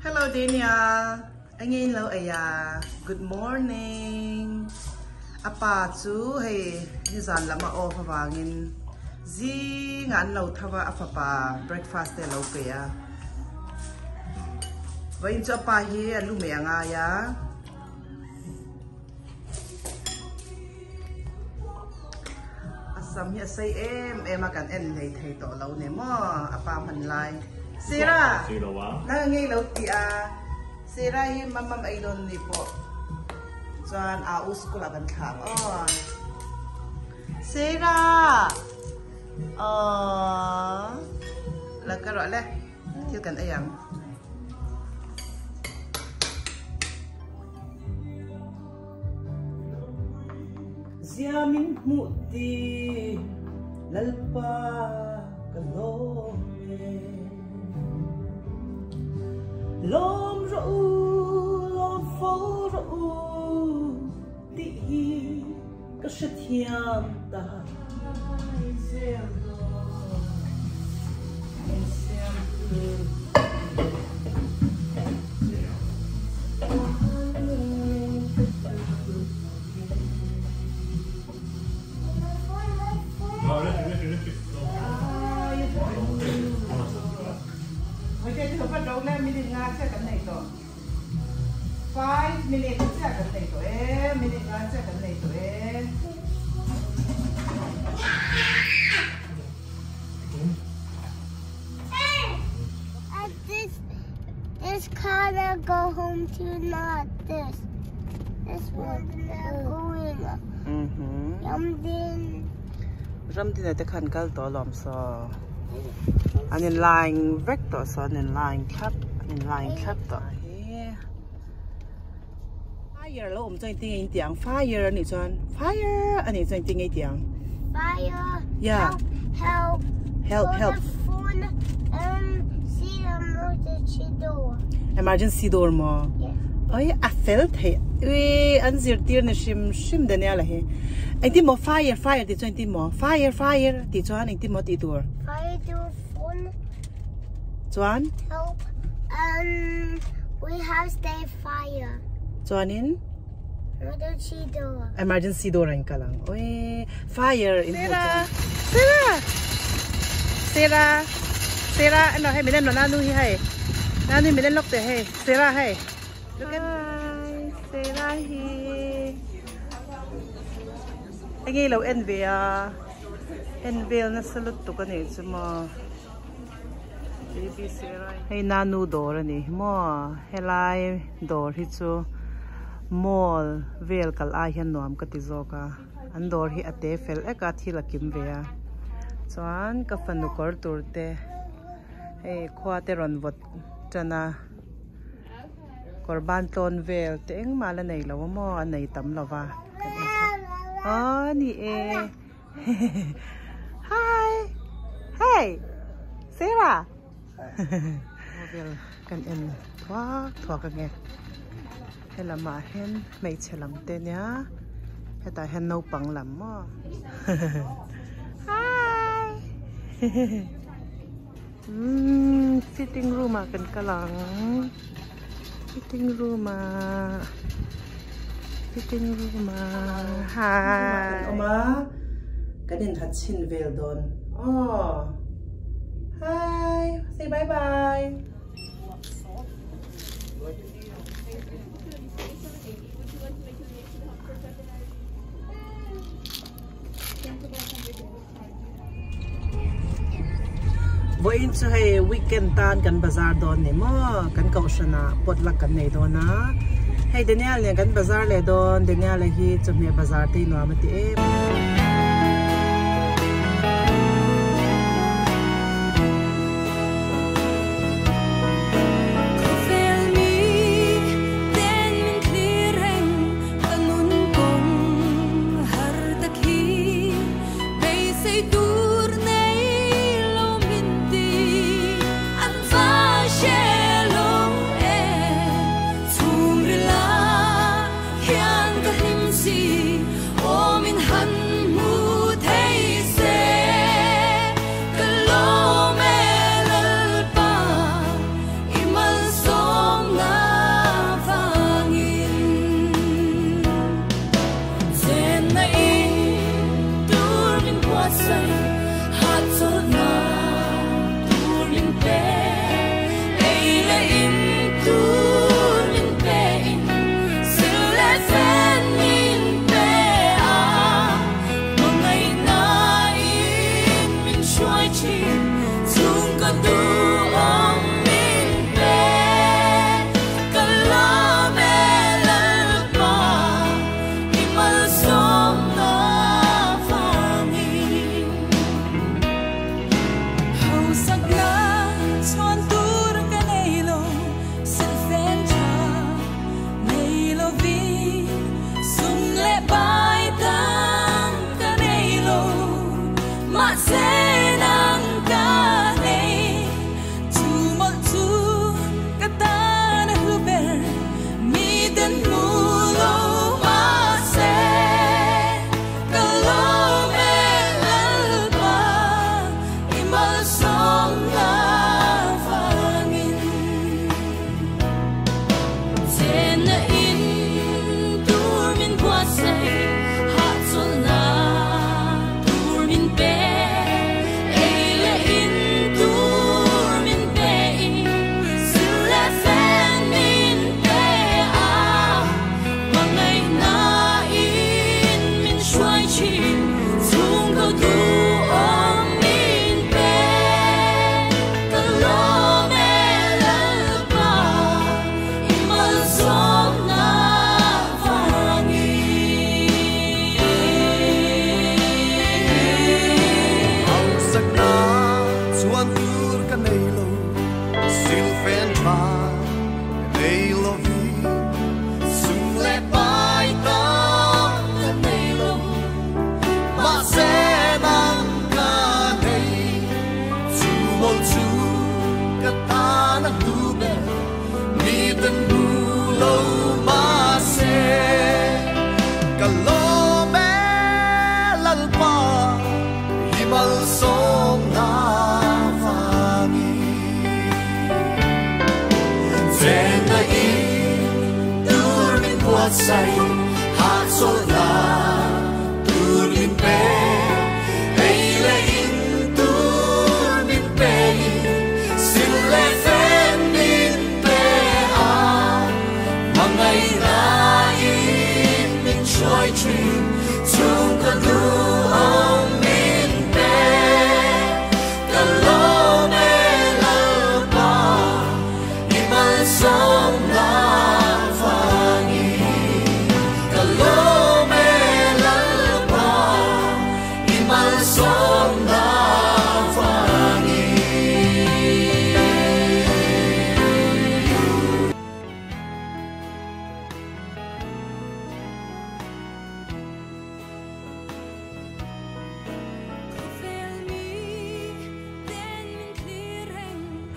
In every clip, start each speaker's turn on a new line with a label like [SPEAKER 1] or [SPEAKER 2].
[SPEAKER 1] Hello Daniel, anh em lâu ấy à. Good morning. Apa chú hey dàn làm mà ô vangin. Gì ngàn lâu thava apa breakfast để lâu pe à. Vậy cho apa hi lu mẹ ngà ya. Asam hi say em akan en này thấy tổ lâu nè mo apa mình lại. Sira, nangangayon laut ti Sira yung mamam ay doon ni po. Diyan, aus ko laban ka. Oh. Sira! Oh. Lagkaro, ale. Tilkan ayang. Ziamin muti lalpa kalome. Lom rau, lom phô rau, đi có sự thiam ta. Bắt đầu lên mình ngã sẽ cái này rồi 5 minutes sẽ cái này rồi mình ngã sẽ cái này rồi
[SPEAKER 2] this car will go home to not this one not going
[SPEAKER 1] Ramdin này ta khăn cái tổ làm sao anh in line vector so anh in line cap to fire lo om chang ting in tiang fire ni chuan fire ani chang ting ei tiang
[SPEAKER 2] fire
[SPEAKER 1] yeah
[SPEAKER 2] help
[SPEAKER 1] the
[SPEAKER 2] phone see emergency door
[SPEAKER 1] mo oi a fel the we an zir tir na shim de ne la he anh ti mo fire ti chuan ti mo fire ti chuan anh ti mo ti tur
[SPEAKER 2] fire door phone
[SPEAKER 1] chuan
[SPEAKER 2] help we have stay fire
[SPEAKER 1] chuan in emergency door anh ka lang oi fire in Sera ano hay milen no nanu hi hay nanu milen lok te hay Sera hay look at Sera hi anh ấy lâu envy na salut to ka ni chuma baby Sera hay nanu door ni mo helai door hi chu mall vel kal a hian nuam ka ti zoka an door hi ate fel eka thila kim ve a chuan ka fanu kor turte hey khwate ron vot chana korban ton vel te eng mala nei lo mo anei tam lova ni hi hey Sarah vel kan en thwa ka nge hela ma hen mei chelang te nya heta hen no pang lam mo hi sitting room kan kalang sitting room hi oma kanin hat chin vel don hi say bye bye Voin chu hey weekend tan kan bazar don ni mo kan kaushana potluck kan nei don na hey Daniel ne kan bazar le don Daniel le hi chumi bazar te no amati e
[SPEAKER 3] Him si, oh min han say hát số là tu min pe hay là in tu min pe xin lẽ phép min pe à mà ngày ra in min trôi truyền chung cả du ông min pe cả lô mê lơ pa in mal sông la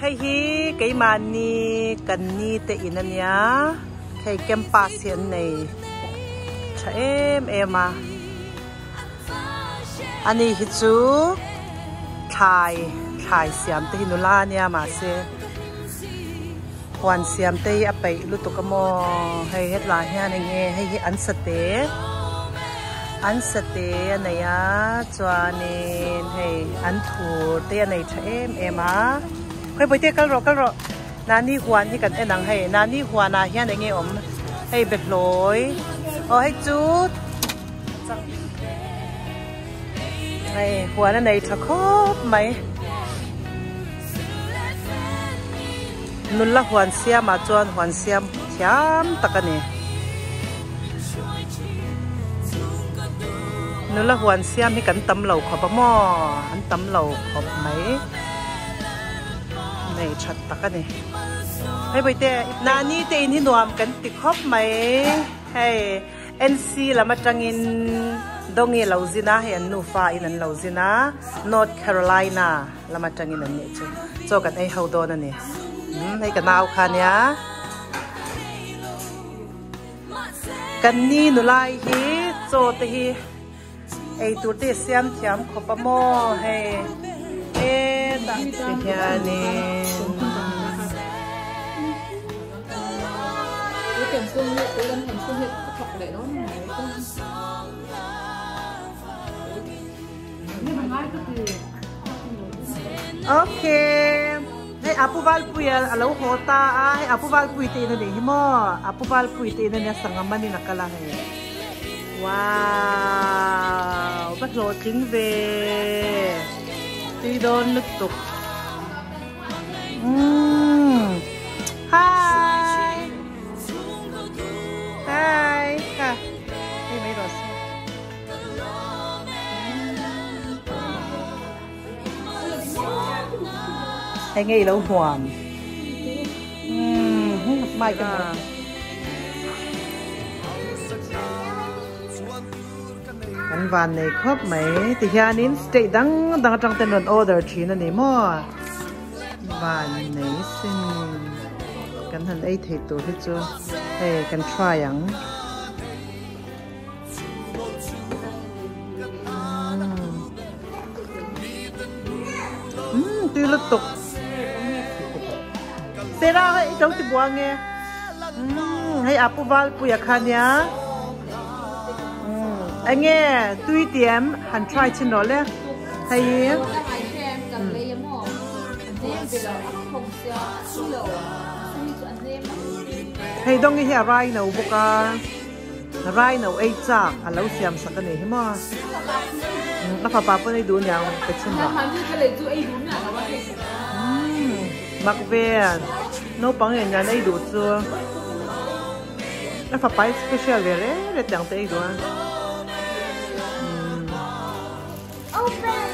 [SPEAKER 1] hay hi cái mani cần ni te in anh nhá hay kem pa xiên này cha em à anh ấy hít chú thai xiêm te hin la nha mà se hoàn xiêm te à bay lúc tụi cái mò hay hết lại ha này nghe hay ăn sate này á cho nên hay ăn thù te này cha em à cái bữa tiệc cái rồi nani hoàn thì cần em năng hay nani hoàn à hiện nay nghe hay bệt lối hay chút hay hoàn này thật khóc mấy nun là hoàn xiêm mà chọn hoàn xiêm chám tắc cái này nun là hoàn xiêm thì cần tấm lẩu khop mò ăn tấm lẩu khop mấy này chặt tắc cái này hay bây giờ nani te in hinuam kan ti khop mai hay NC là mặt trăng in dongi lauzina hay anu fa in an lauzina North Carolina là mặt trăng in an này cho kan ai hậu đó này hay kan nào khan ya kan ni nu lai hi cho te hi ai tu te siam thiam khop mo hay ta te ya ni
[SPEAKER 4] Tiền xuân huyện, cái lần xuân huyện học để nó
[SPEAKER 1] ok hay apuval puya alo hota hay apuval puite na de mo apuval puite na sangaman ni nakala hay wow bắt lo chính về ti don lutuk Hi. Hey, mấy rồi. Hay nghe lâu hoàn. Mai cái nào. Anh van này khóc mấy thì hiện nín stay đăng trong tên luận order chỉ là này mà van này xin cần hành ấy thì tôi hết chưa hey can try yang tuy lật tục thế ra hay trong thì buông nghe hay apuval puya khan ya anh nghe tuy tiệm hành try trên đó lên hay hay đông cái rai nấu bốc à rai nấu ấy chả à lâu xiêm sắc cái này hả mà nó phải bảo này đun nhau cái chân đó mặc về nấu bằng người nhà này đủ chưa nó phải bài special về đấy để chẳng tới đun
[SPEAKER 2] Open.